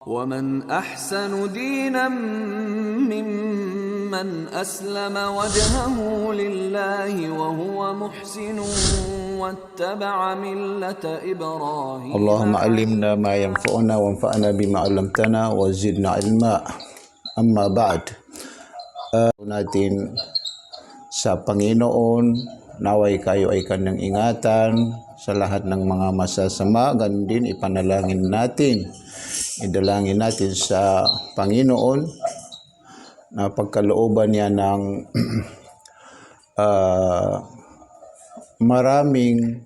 ومن أحسن دينا ممن أسلم وجهه لله وهو محسن واتبع ملة إبراهيم. اللهم علمنا ما ينفعنا وانفعنا بما علمتنا وزدنا علما. Amma ba'd. Natin sa Panginoon, naway kayo ay kanyang ingatan sa lahat ng mga masasama. Ganun din ipanalangin natin. Idalangin natin sa Panginoon na pagkalooban niya ng maraming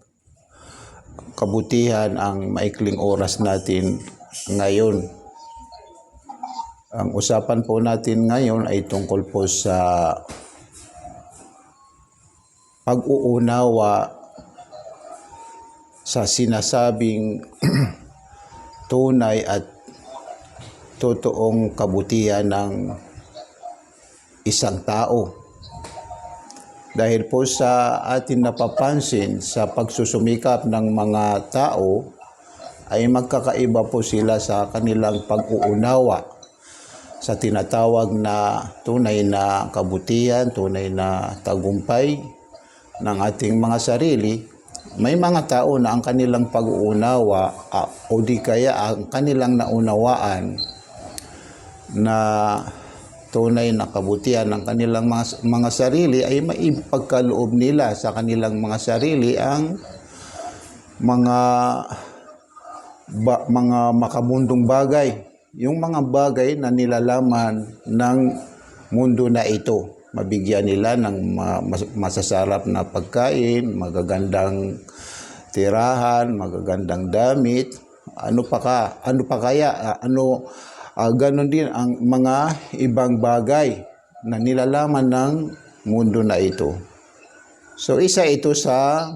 kabutihan ang maikling oras natin ngayon. Ang usapan po natin ngayon ay tungkol po sa pag-uunawa sa sinasabing tunay at totoong kabutihan ng isang tao. Dahil po sa atin napapansin sa pagsusumikap ng mga tao ay magkakaiba po sila sa kanilang pag-uunawa sa tinatawag na tunay na kabutihan, tunay na tagumpay ng ating mga sarili. May mga tao na ang kanilang pag-uunawa o di kaya ang kanilang naunawaan na tunay na kabutihan ng kanilang mga sarili ay maipagkaloob nila sa kanilang mga sarili ang mga makamundong bagay. Yung mga bagay na nilalaman ng mundo na ito. Mabigyan nila ng masasarap na pagkain, magagandang tirahan, magagandang damit. Ganon din ang mga ibang bagay na nilalaman ng mundo na ito. So isa ito sa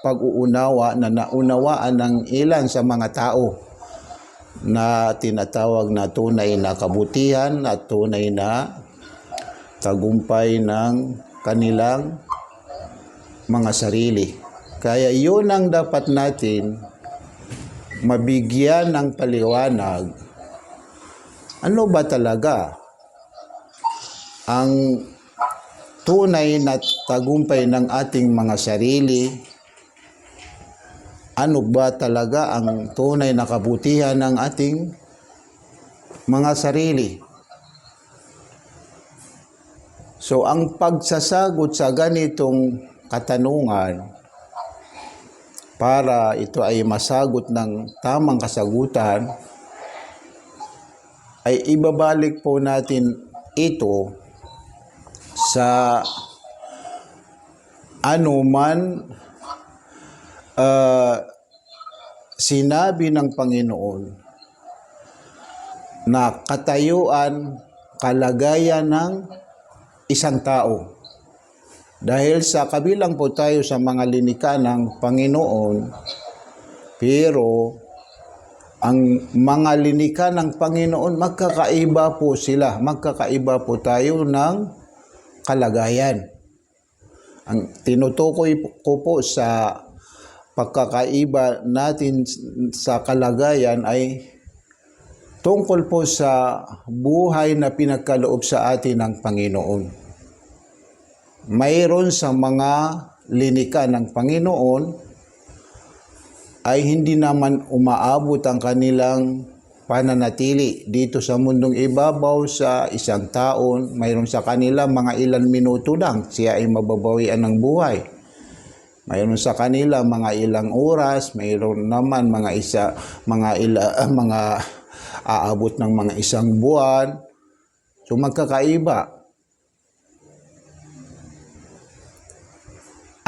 pag-uunawa na naunawaan ng ilan sa mga tao na tinatawag na tunay na kabutihan at tunay na tagumpay ng kanilang mga sarili. Kaya yun ang dapat natin mabigyan ng paliwanag. Ano ba talaga ang tunay na tagumpay ng ating mga sarili? Ano ba talaga ang tunay na kabutihan ng ating mga sarili? So, ang pagsasagot sa ganitong katanungan para ito ay masagot ng tamang kasagutan, ay ibabalik po natin ito sa anuman sinabi ng Panginoon na katayuan, kalagayan ng isang tao. Dahil sa kabilang po tayo sa mga linikha ng Panginoon, pero ang mga linikha ng Panginoon, magkakaiba po sila. Magkakaiba po tayo ng kalagayan. Ang tinutukoy ko po sa pagkakaiba natin sa kalagayan ay tungkol po sa buhay na pinagkaloob sa atin ng Panginoon. Mayroon sa mga linikha ng Panginoon ay hindi naman umaabot ang kanilang pananatili dito sa mundong ibabaw sa isang taon. Mayroon sa kanila mga ilan minuto lang siya ay mababawian ng buhay. Mayroon sa kanila mga ilang oras, mayroon naman mga aabot ng mga isang buwan. So magkakaiba.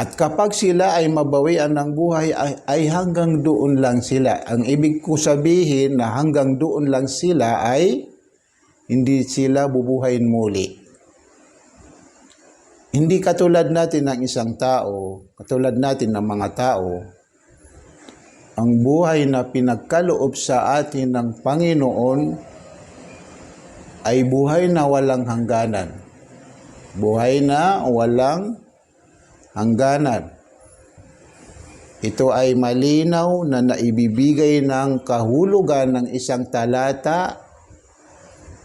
At kapag sila ay mabawian ng buhay, ay hanggang doon lang sila. Ang ibig ko sabihin na hanggang doon lang sila ay hindi sila bubuhayin muli. Hindi katulad natin ng isang tao, katulad natin ng mga tao, ang buhay na pinagkaloob sa atin ng Panginoon ay buhay na walang hangganan. Buhay na walang hangganan. Ito ay malinaw na naibibigay ng kahulugan ng isang talata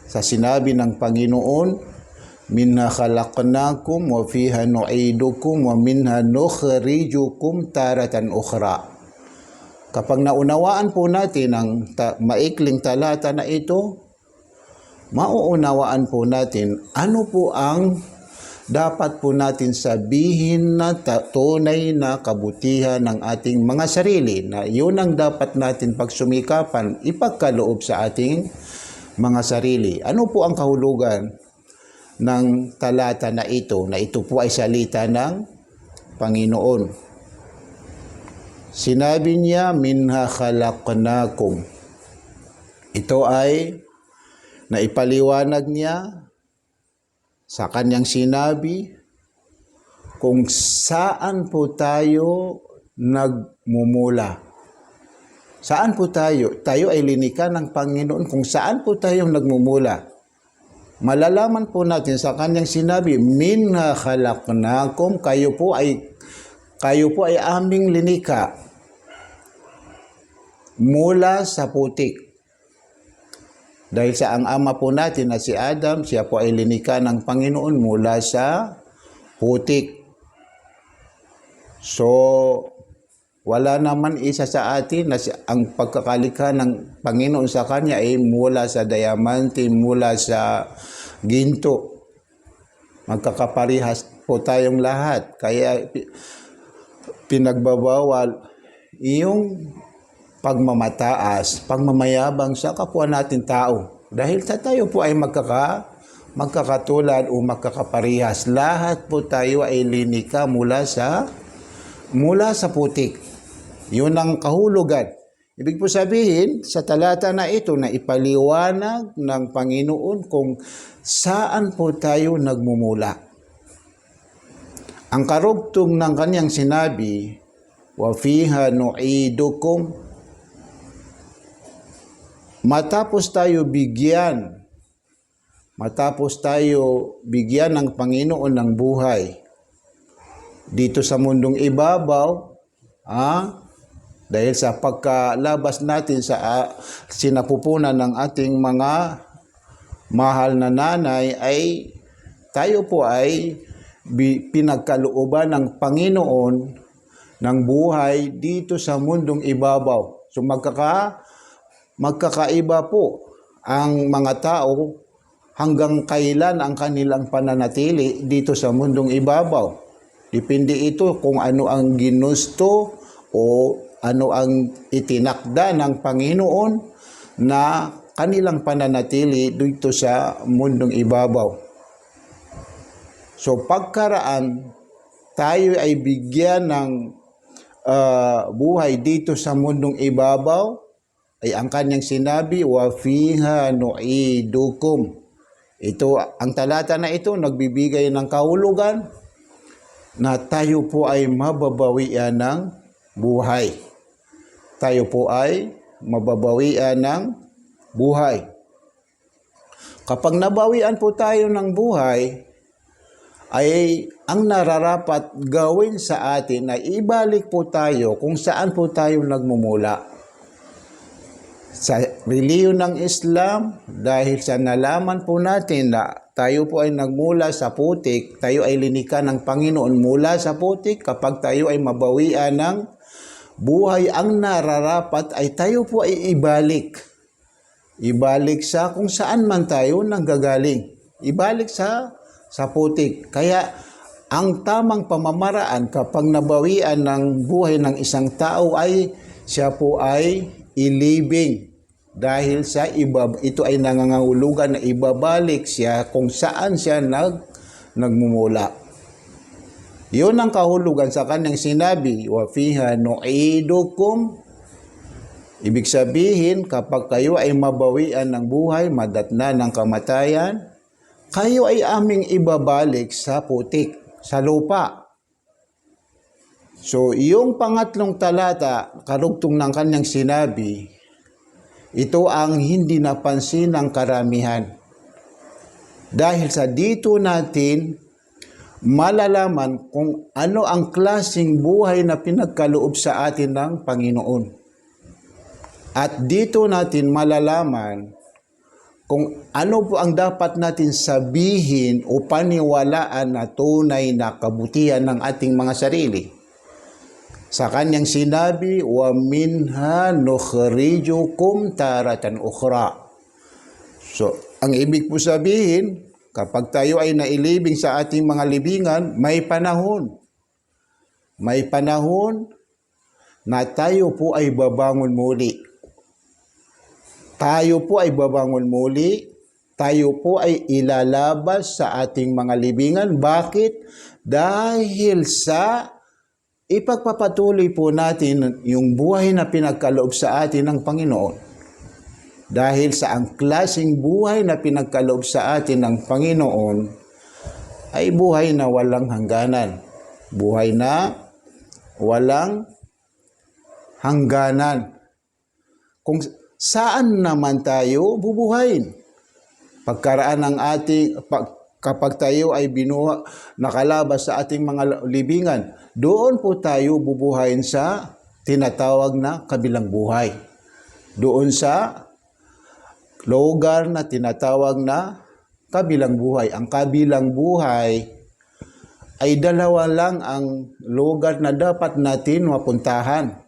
sa sinabi ng Panginoon, minha khalaqnakum wa fiha nu'idukum wa minha nukhrijukum taratan ukhra. Kapag naunawaan po natin ang maikling talata na ito, mauunawaan po natin ano po ang dapat po natin sabihin na tunay na kabutihan ng ating mga sarili, na yun ang dapat natin pagsumikapan, ipagkaloob sa ating mga sarili. Ano po ang kahulugan ng talata na ito po ay salita ng Panginoon? Sinabi niya, minha khalaqnakum. Ito ay naipaliwanag niya sa kanyang sinabi kung saan po tayo nagmumula. Saan po tayo? Tayo ay linikha ng Panginoon kung saan po tayo nagmumula. Malalaman po natin sa kanyang sinabi, minha khalaqnakum, kayo po ay aming linikha mula sa putik. Dahil sa ang ama po natin na si Adam, siya po ay linikha ng Panginoon mula sa putik. So, wala naman isa sa atin na ang pagkakalikha ng Panginoon sa kanya ay mula sa diamante, mula sa ginto. Magkakaparihas po tayong lahat. Kaya pinagbabawal yung pagmamataas, pagmamayabang sa kapwa natin tao. Dahil sa tayo po ay magkakatulad o magkakaparihas. Lahat po tayo ay linikha mula sa putik. Yun ang kahulugan. Ibig po sabihin, sa talata na ito na ipaliwanag ng Panginoon kung saan po tayo nagmumula. Ang karugtong ng kanyang sinabi, wa fiha nu'idukum. Matapos tayo bigyan ng Panginoon ng buhay dito sa mundong ibabaw, dahil sa pagkalabas natin sa sinapupunan ng ating mga mahal na nanay, ay tayo po ay pinagkalooban ng Panginoon ng buhay dito sa mundong ibabaw. So magkakaiba po ang mga tao hanggang kailan ang kanilang pananatili dito sa mundong ibabaw. Depende ito kung ano ang ginusto o ano ang itinakda ng Panginoon na kanilang pananatili dito sa mundong ibabaw. So pagkaraan tayo ay bigyan ng buhay dito sa mundong ibabaw, ay ang kanyang sinabi, wa fiha nu'idukum. Ito, ang talata na ito nagbibigay ng kahulugan na tayo po ay mababawian ng buhay. Tayo po ay mababawian ng buhay. Kapag nabawian po tayo ng buhay, ay ang nararapat gawin sa atin na ibalik po tayo kung saan po tayo nagmumula. Sa reliyon ng Islam, dahil sa nalaman po natin na tayo po ay nagmula sa putik, tayo ay linikha ng Panginoon mula sa putik, kapag tayo ay mabawian ng buhay, ang nararapat ay tayo po ay ibalik. Ibalik sa kung saan man tayo nanggagaling. Ibalik sa putik. Kaya ang tamang pamamaraan kapag nabawian ng buhay ng isang tao ay siya po ay ilibing. Dahil sa ito ay nangangahulugan na ibabalik siya kung saan siya nagmumula. Yun ang kahulugan sa kanyang sinabi, wa fiha nu'idukum. Ibig sabihin, kapag kayo ay mabawian ng buhay, madatna ng kamatayan, kayo ay aming ibabalik sa putik, sa lupa. So, yung pangatlong talata, karugtong ng kanyang sinabi, ito ang hindi napansin ng karamihan. Dahil sa dito natin malalaman kung ano ang klaseng buhay na pinagkaloob sa atin ng Panginoon. At dito natin malalaman kung ano po ang dapat natin sabihin o paniwalaan na tunay na kabutihan ng ating mga sarili. Sa kanyang sinabi, وَمِنْهَا نُخْرِجُكُمْ تَارَةً أُخْرَى. So, ang ibig po sabihin, kapag tayo ay nailibing sa ating mga libingan, may panahon. May panahon na tayo po ay babangon muli. Tayo po ay babangon muli. Tayo po ay ilalabas sa ating mga libingan. Bakit? Dahil sa ipagpapatuloy po natin yung buhay na pinagkaloob sa atin ng Panginoon. Dahil sa ang klaseng buhay na pinagkaloob sa atin ng Panginoon ay buhay na walang hangganan. Buhay na walang hangganan. Kung saan naman tayo bubuhayin? Pagkaraan ng kapag tayo ay nakalabas sa ating mga libingan, doon po tayo bubuhayin sa tinatawag na kabilang buhay. Doon sa lugar na tinatawag na kabilang buhay. Ang kabilang buhay ay dalawa lang ang lugar na dapat natin mapuntahan.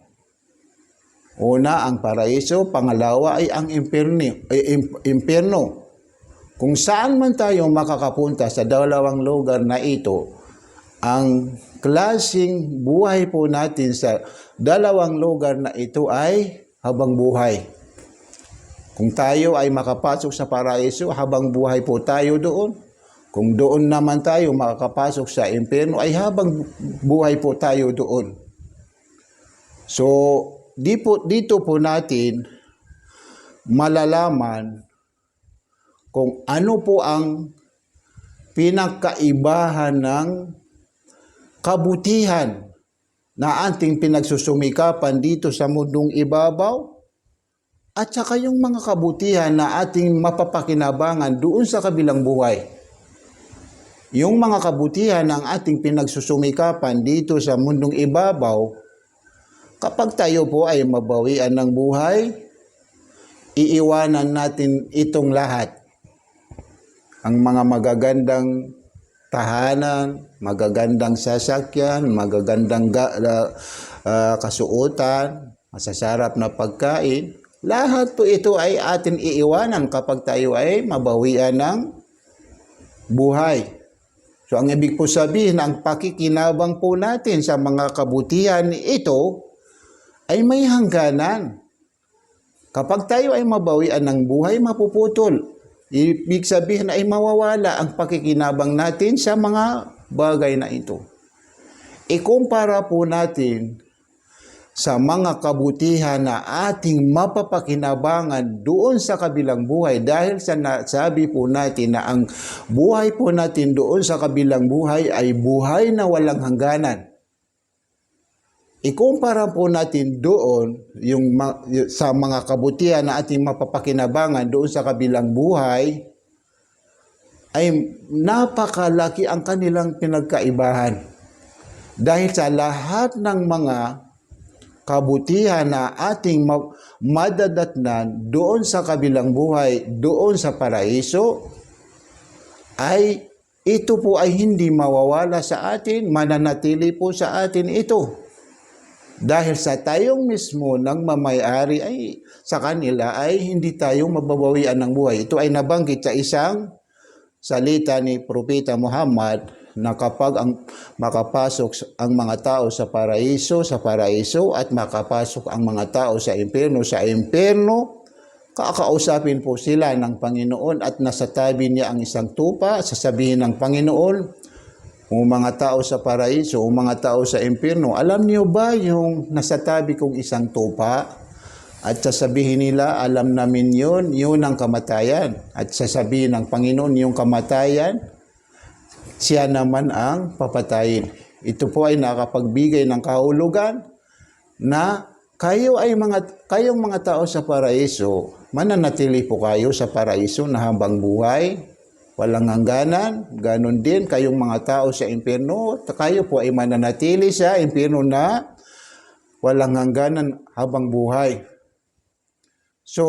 Una, ang paraiso. Pangalawa ay ang impyerno. Kung saan man tayo makakapunta sa dalawang lugar na ito, ang klaseng buhay po natin sa dalawang lugar na ito ay habang buhay. Kung tayo ay makapasok sa paraiso, habang buhay po tayo doon. Kung doon naman tayo makakapasok sa impyerno, ay habang buhay po tayo doon. So, dito po natin malalaman kung ano po ang pinagkaibahan ng kabutihan na ating pinagsusumikapan dito sa mundong ibabaw at saka yung mga kabutihan na ating mapapakinabangan doon sa kabilang buhay. Yung mga kabutihan ng ating pinagsusumikapan dito sa mundong ibabaw, kapag tayo po ay mabawian ng buhay, iiwanan natin itong lahat. Ang mga magagandang tahanan, magagandang sasakyan, magagandang kasuotan, masasarap na pagkain, lahat po ito ay atin iiwanan kapag tayo ay mabawian ng buhay. So ang ibig po sabihin, ang pakikinabang po natin sa mga kabutihan ito ay may hangganan. Kapag tayo ay mabawian ng buhay, mapuputol. Ibig sabihin ay mawawala ang pakikinabang natin sa mga bagay na ito. Ikumpara po natin sa mga kabutihan na ating mapapakinabangan doon sa kabilang buhay dahil sa nasabi po natin na ang buhay po natin doon sa kabilang buhay ay buhay na walang hangganan. Ikumpara po natin doon sa mga kabutihan na ating mapapakinabangan doon sa kabilang buhay ay napakalaki ang kanilang pinagkaibahan. Dahil sa lahat ng mga kabutihan na ating madadatnan doon sa kabilang buhay, doon sa paraiso, ay ito po ay hindi mawawala sa atin, mananatili po sa atin ito. Dahil sa tayong mismo ng mamayari ay sa kanila ay hindi tayo mababawian ng buhay. Ito ay nabanggit sa isang salita ni Propeta Muhammad na kapag makapasok ang mga tao sa paraiso at makapasok ang mga tao sa impyerno, kakausapin po sila ng Panginoon at nasa tabi niya ang isang tupa, sasabihin ng Panginoon, o mga tao sa paraiso, o mga tao sa impyerno, alam niyo ba yung nasa tabi kong isang tupa? At sasabihin nila, alam namin yun ang kamatayan. At sasabihin ng Panginoon, yung kamatayan, siya naman ang papatayin. Ito po ay nakapagbigay ng kahulugan na kayong mga tao sa paraiso, mananatili po kayo sa paraiso na habang buhay. walang hangganan. Ganon din kayong mga tao sa impyerno, kayo po ay mananatili sa impyerno na walang hangganan habang buhay. So,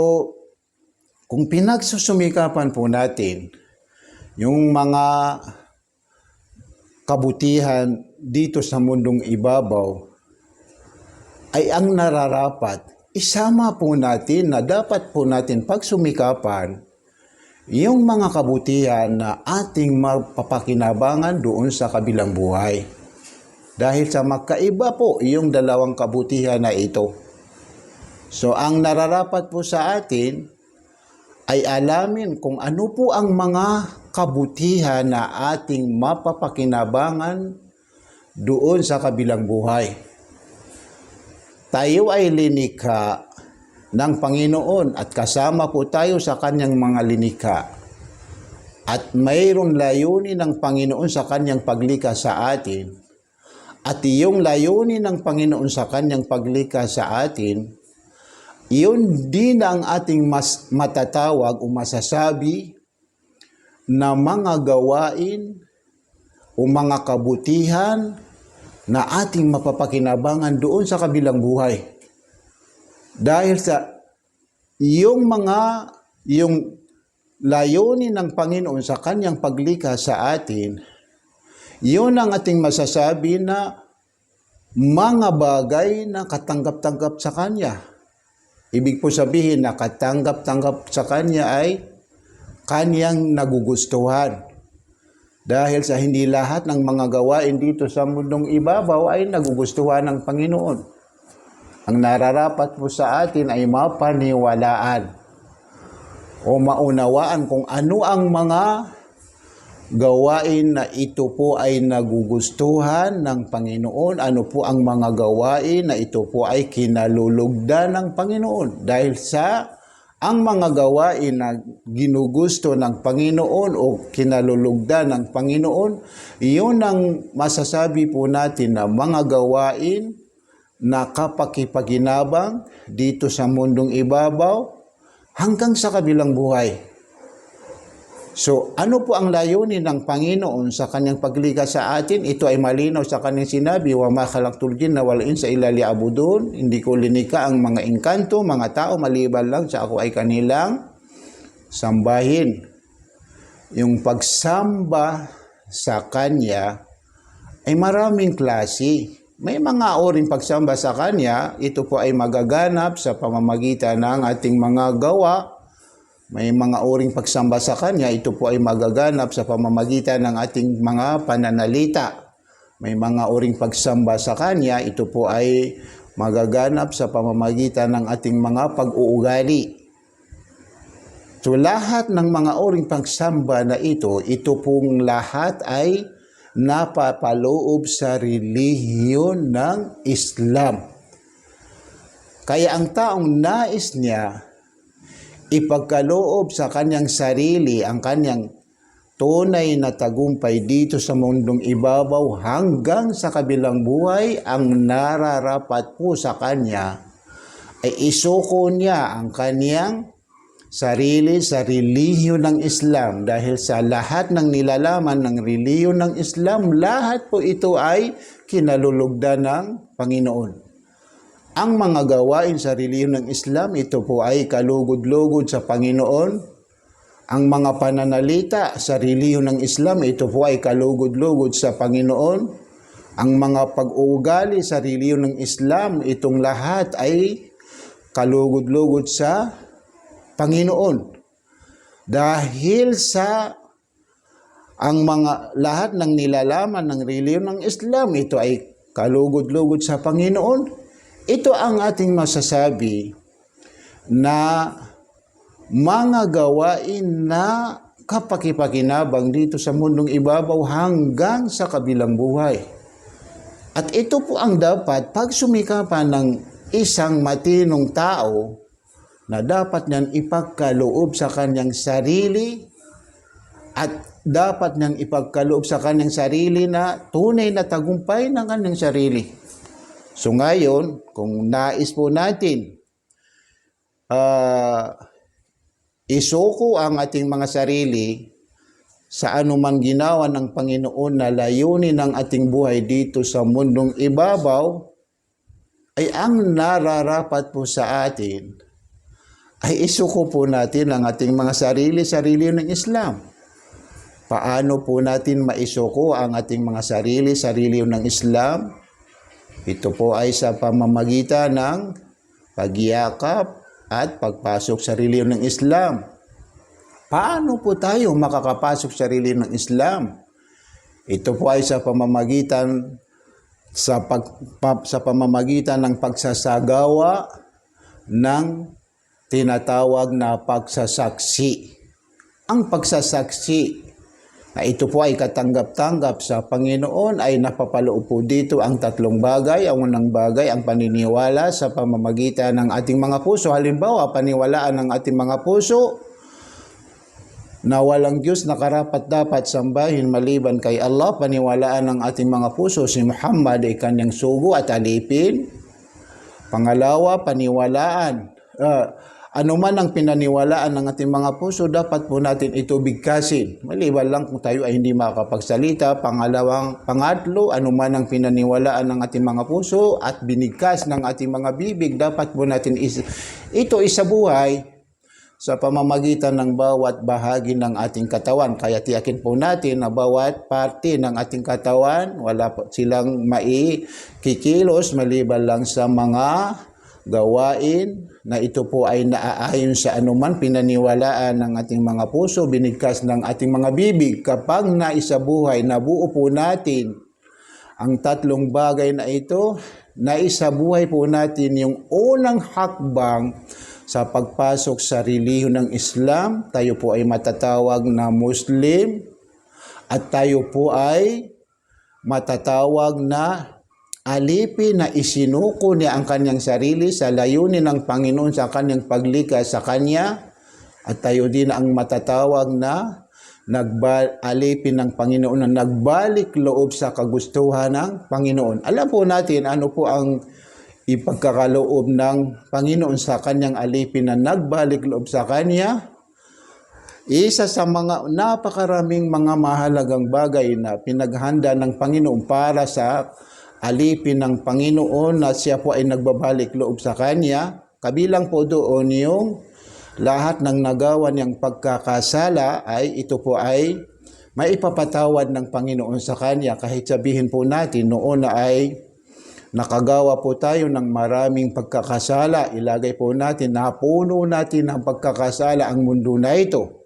kung pinagsusumikapan po natin yung mga kabutihan dito sa mundong ibabaw, ay ang nararapat, isama po natin na dapat po natin pagsumikapan yung mga kabutihan na ating mapapakinabangan doon sa kabilang buhay. Dahil sa magkaiba po yung dalawang kabutihan na ito. So, ang nararapat po sa atin ay alamin kung ano po ang mga kabutihan na ating mapapakinabangan doon sa kabilang buhay. Tayo ay linikha ng Panginoon at kasama po tayo sa kanyang mga linikha. At mayroon layunin ng Panginoon sa kanyang paglikha sa atin. At yung layunin ng Panginoon sa kanyang paglikha sa atin, iyon din ang ating mas matatawag o masasabi na mga gawain o mga kabutihan na ating mapapakinabangan doon sa kabilang buhay. Dahil sa yung layunin ng Panginoon sa kanyang paglikha sa atin, yun ang ating masasabi na mga bagay na katanggap-tanggap sa kanya. Ibig po sabihin na katanggap-tanggap sa kanya ay kanyang nagugustuhan. Dahil sa hindi lahat ng mga gawain dito sa mundong ibabaw ay nagugustuhan ng Panginoon. Ang nararapat po sa atin ay mapaniwalaan o maunawaan kung ano ang mga gawain na ito po ay nagugustuhan ng Panginoon, ano po ang mga gawain na ito po ay kinalulugdan ng Panginoon. Dahil sa ang mga gawain na ginugusto ng Panginoon o kinalulugdan ng Panginoon, iyon ang masasabi po natin na mga gawain na kapakipakinabang dito sa mundong ibabaw hanggang sa kabilang buhay. So, ano po ang layunin ng Panginoon sa kanyang paglikha sa atin? Ito ay malinaw sa kanyang sinabi, "Wa ma khalaqtul jinna wal insa illa liya'budun." Hindi ko linikha ang mga engkanto, mga tao, maliban lang sa ako ay kanilang sambahin. Yung pagsamba sa kanya ay maraming klase. May mga oring pagsamba sa kanya, ito po ay magaganap sa pamamagitan ng ating mga gawa. May mga oring pagsamba sa kanya, ito po ay magaganap sa pamamagitan ng ating mga pananalita. May mga oring pagsamba sa kanya, ito po ay magaganap sa pamamagitan ng ating mga pag-uugali. So lahat ng mga oring pagsamba na ito pong lahat ay napapaloob sa relihiyon ng Islam. Kaya ang taong nais niya ipagkaloob sa kanyang sarili ang kanyang tunay na tagumpay dito sa mundong ibabaw hanggang sa kabilang buhay, ang nararapat po sa kanya ay isuko niya ang kanyang sarili sa relihiyon ng Islam. Dahil sa lahat ng nilalaman ng relihiyon ng Islam, lahat po ito ay kinalulugdan ng Panginoon. Ang mga gawain sa relihiyon ng Islam, ito po ay kalugod-lugod sa Panginoon. Ang mga pananalita sa relihiyon ng Islam, ito po ay kalugod-lugod sa Panginoon. Ang mga pag-uugali sa relihiyon ng Islam, itong lahat ay kalugod-lugod sa Panginoon. Dahil sa ang mga lahat ng nilalaman ng relihiyon ng Islam, ito ay kalugod-lugod sa Panginoon. Ito ang ating masasabi na mga gawain na kapakipakinabang dito sa mundong ibabaw hanggang sa kabilang buhay. At ito po ang dapat pagsumikapan ng isang matinong tao na dapat niyang ipagkaloob sa kanyang sarili at dapat niyang ipagkaloob sa kanyang sarili na tunay na tagumpay ng kanyang sarili. So ngayon, kung nais po natin isuko ang ating mga sarili sa anuman ginawa ng Panginoon na layunin ng ating buhay dito sa mundong ibabaw, ay ang nararapat po sa atin ay isuko po natin ang ating mga sarili ng Islam. Paano po natin maisuko ang ating mga sarili ng Islam? Ito po ay sa pamamagitan ng pagyakap at pagpasok sa relihiyon ng Islam. Paano po tayo makakapasok sa relihiyon ng Islam? Ito po ay sa pamamagitan ng pagsasagawa ng tinatawag na pagsasaksi. Ang pagsasaksi na ito po ay katanggap-tanggap sa Panginoon ay napapaloob po dito ang tatlong bagay. Ang unang bagay, ang paniniwala sa pamamagitan ng ating mga puso. Halimbawa, paniwalaan ng ating mga puso na walang Diyos na karapat-dapat sambahin maliban kay Allah. Paniwalaan ng ating mga puso si Muhammad ay kanyang sugo at alipin. Pangalawa, paniwalaan. Anuman ang pinaniwalaan ng ating mga puso, dapat po natin ito bigkasin. Maliban lang kung tayo ay hindi makakapagsalita. Pangatlo, anuman ang pinaniwalaan ng ating mga puso at binigkas ng ating mga bibig, dapat po natin ito isabuhay sa pamamagitan ng bawat bahagi ng ating katawan. Kaya tiyakin po natin na bawat parte ng ating katawan, wala po silang maikikilos maliban lang sa mga gawain na ito po ay naaayon sa anuman pinaniwalaan ng ating mga puso, binigkas ng ating mga bibig. Kapag naisabuhay, nabuo po natin ang tatlong bagay na ito, naisabuhay po natin yung unang hakbang sa pagpasok sa relihiyon ng Islam. Tayo po ay matatawag na Muslim at tayo po ay matatawag na alipin na isinuko niya ang kanyang sarili sa layunin ng Panginoon sa kanyang paglikas sa kanya, at tayo din ang matatawag na alipin ng Panginoon na nagbalik loob sa kagustuhan ng Panginoon. Alam po natin ano po ang ipagkakaloob ng Panginoon sa kanyang alipin na nagbalik loob sa kanya. Isa sa mga napakaraming mga mahalagang bagay na pinaghanda ng Panginoon para sa alipin ng Panginoon na siya po ay nagbabalik loob sa kanya. Kabilang po doon yung lahat ng nagawa niyang pagkakasala ay ito po ay maipapatawad ng Panginoon sa kanya. Kahit sabihin po natin noon na ay nakagawa po tayo ng maraming pagkakasala, ilagay po natin, napuno natin ng pagkakasala ang mundo na ito.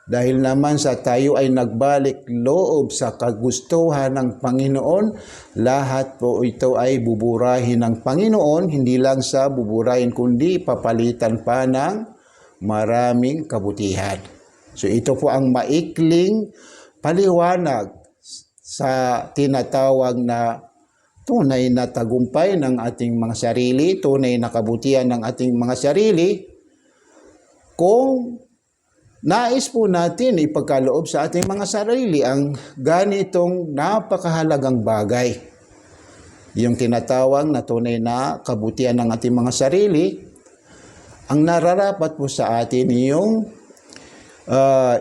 Dahil naman sa tayo ay nagbalik loob sa kagustuhan ng Panginoon, lahat po ito ay buburahin ng Panginoon, hindi lang sa buburahin kundi papalitan pa ng maraming kabutihan. So ito po ang maikling paliwanag sa tinatawag na tunay na tagumpay ng ating mga sarili, tunay na kabutihan ng ating mga sarili, kung nais po natin ipagkaloob sa ating mga sarili ang ganitong napakahalagang bagay. Yung tinatawag na tunay na kabutihan ng ating mga sarili, ang nararapat po sa atin yung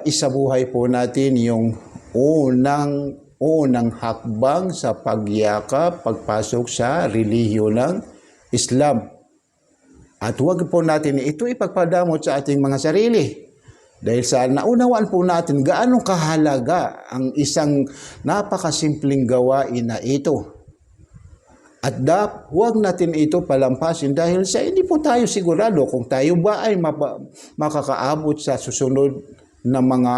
isabuhay po natin yung unang hakbang sa pagyakap, pagpasok sa relihiyon ng Islam. At huwag po natin ito ipagpadamot sa ating mga sarili. Dahil sa naunawaan po natin gaano kahalaga ang isang napakasimpleng gawain na ito. At huwag natin ito palampasin dahil sa hindi po tayo sigurado kung tayo ba ay makakaabot sa susunod na mga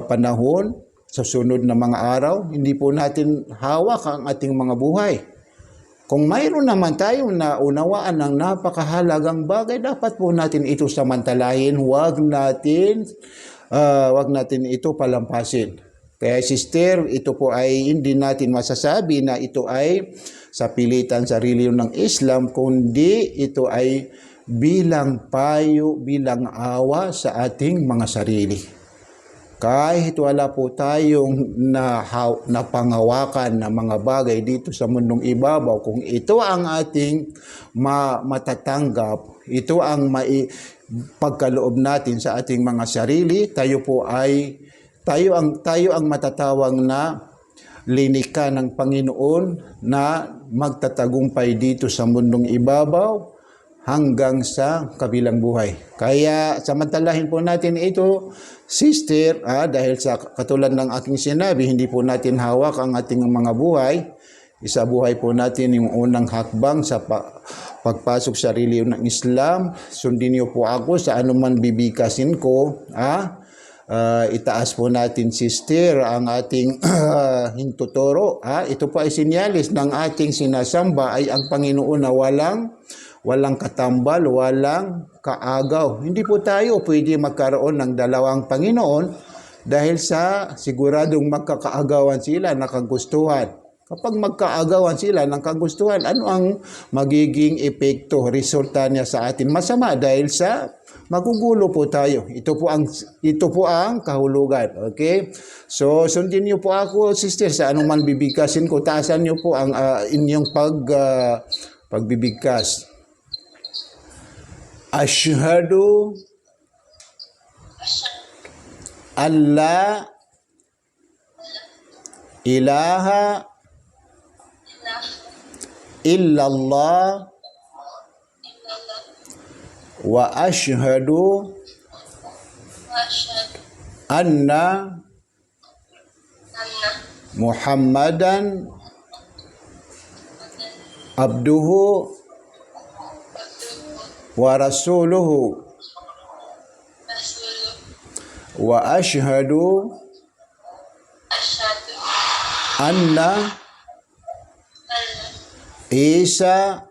panahon, sa susunod na mga araw. Hindi po natin hawak ang ating mga buhay. Kung mayroon naman tayong naunawaan ng napakahalagang bagay, dapat po natin ito samantalahin. Huwag natin ito palampasin. Kaya sister, ito po ay hindi natin masasabi na ito ay sa pilitan sa relihiyon ng Islam, kundi ito ay bilang payo, bilang awa sa ating mga sarili. Kahit wala po tayong napangawakan na mga bagay dito sa mundong ibabaw, kung ito ang ating matatanggap, ito ang pagkaloob natin sa ating mga sarili, tayo tayo ang matatawag na linika ng Panginoon na magtatagumpay dito sa mundong ibabaw hanggang sa kabilang buhay. Kaya samantalahin po natin ito, sister, dahil sa katulad ng aking sinabi, hindi po natin hawak ang ating mga buhay. Isabuhay po natin yung unang hakbang sa pagpasok sa reliyon ng Islam. Sundin niyo po ako sa anuman bibigkasin ko. Itaas po natin, sister, ang ating hintuturo. Ito po ay sinyalis ng ating sinasamba ay ang Panginoon na walang katambal, walang kaagaw. Hindi po tayo pwede magkaroon ng dalawang Panginoon dahil sa siguradong magkakaagawan sila ng kagustuhan. Kapag magkaagawan sila ng kagustuhan, ano ang magiging epekto, resulta niya sa atin? Masama dahil sa magugulo po tayo. Ito po ang kahulugan. Okay? So, sundin niyo po ako, sister, sa anuman bibigkasin ko. Taasan niyo po ang inyong pagbibigkas. Ashhadu alla ilaha illallah wa ashhadu anna Muhammadan abduhu wa rasuluhu wa ashhadu anna Isa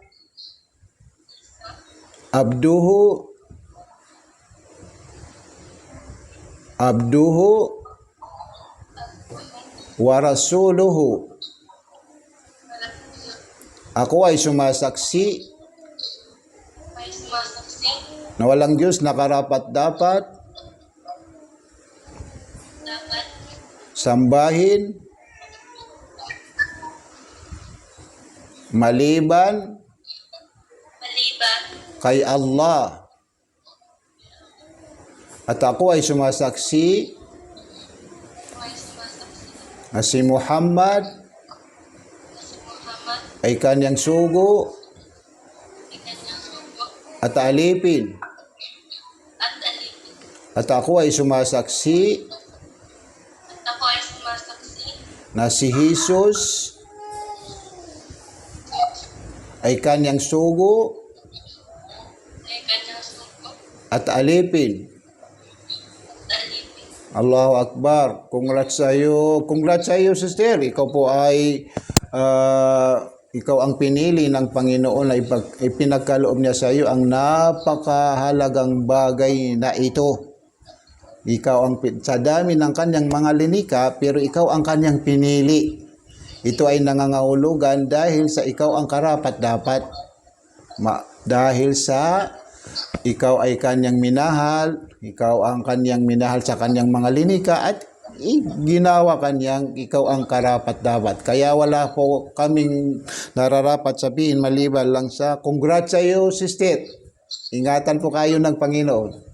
abduhu wa rasuluhu. Ako ay sumasaksi na walang Diyos na karapat-dapat sambahin maliban kay Allah. At ako ay sumasaksi na si Muhammad ay kanyang sugo at alipin. At ako ay sumasaksi na si Jesus ay kanyang sugo at alipin. Allahu Akbar. Congrats sa iyo. Congrats sa iyo, sister. Ikaw po ay ikaw ang pinili ng Panginoon na ipinagkaloob niya sa iyo ang napakahalagang bagay na ito. Ikaw ang sa dami ng kanyang mga linika, pero ikaw ang kanyang pinili. Ito ay nangangahulugan dahil sa ikaw ang karapat-dapat. Dahil sa ikaw ay kanyang minahal, ikaw ang kanyang minahal sa kanyang mga linika at ginawa kanyang ikaw ang karapat-dapat. Kaya wala po kaming nararapat sabihin maliban lang sa congrats sa iyo, sister. Ingatan po kayo ng Panginoon.